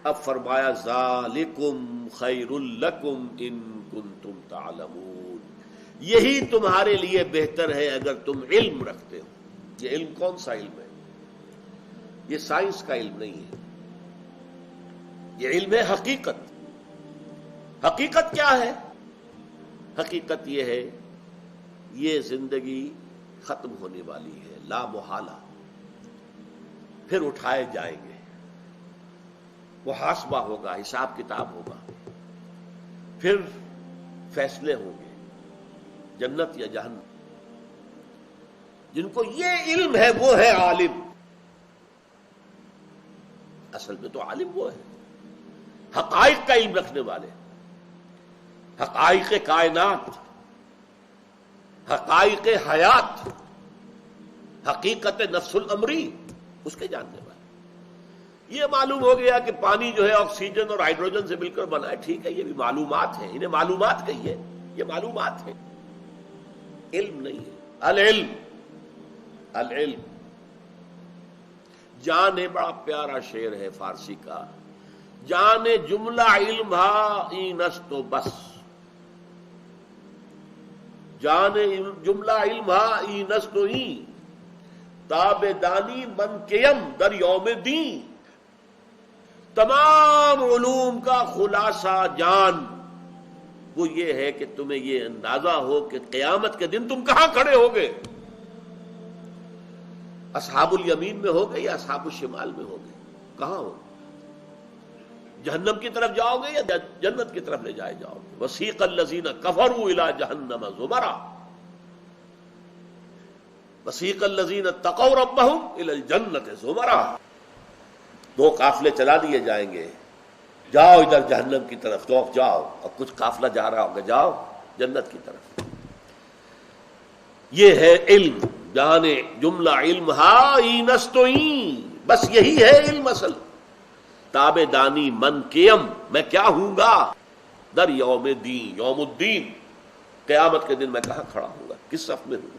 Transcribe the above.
اب فرمایا ذالکم خیر لکم ان کنتم تعلمون، یہی تمہارے لیے بہتر ہے اگر تم علم رکھتے ہو۔ یہ علم کون سا علم ہے؟ یہ سائنس کا علم نہیں ہے، یہ علم ہے حقیقت۔ حقیقت کیا ہے؟ حقیقت یہ ہے یہ زندگی ختم ہونے والی ہے، لا محالہ، پھر اٹھائے جائیں گے، محاسبہ ہوگا، حساب کتاب ہوگا، پھر فیصلے ہوں گے، جنت یا جہنم۔ جن کو یہ علم ہے وہ ہے عالم۔ اصل میں تو عالم وہ ہے حقائق کا علم رکھنے والے، حقائق کائنات، حقائق حیات، حقیقت نفس الامری، اس کے جاننے والے۔ یہ معلوم ہو گیا کہ پانی جو ہے آکسیجن اور ہائیڈروجن سے مل کر بنا ہے، ٹھیک ہے، یہ بھی معلومات ہیں، انہیں معلومات کہیے، یہ معلومات ہیں، علم نہیں ہے۔ العلم، العلم جانے، بڑا پیارا شعر ہے فارسی کا، جانے جملہ علم ہا اینس تو بس، جانے جملہ علم ہا اینس تو این، تاب دانی من کیم در یوم دین۔ تمام علوم کا خلاصہ جان وہ یہ ہے کہ تمہیں یہ اندازہ ہو کہ قیامت کے دن تم کہاں کھڑے ہوگے، اصحاب الیمین میں ہوگے یا اصحاب الشمال میں ہوگے، کہاں ہوگے؟ جہنم کی طرف جاؤ گے یا جنت کی طرف لے جائے جاؤ گے؟ وسیق الذین کفروا الی جہنم زمرا وسیق الذین اتقوا ربہم الی الجنۃ زمرا۔ دو قافلے چلا دیے جائیں گے، جاؤ ادھر جہنم کی طرف تو جاؤ، اور کچھ قافلہ جا رہا ہوگا جاؤ جنت کی طرف۔ یہ ہے علم، جانے جملہ علم ہا اینستوئیں، بس یہی ہے علم اصل۔ تابع دانی من کیم، میں کیا ہوں گا، در یوم دین، یوم الدین، قیامت کے دن میں کہاں کھڑا ہوں گا، کس صف میں ہوں گا۔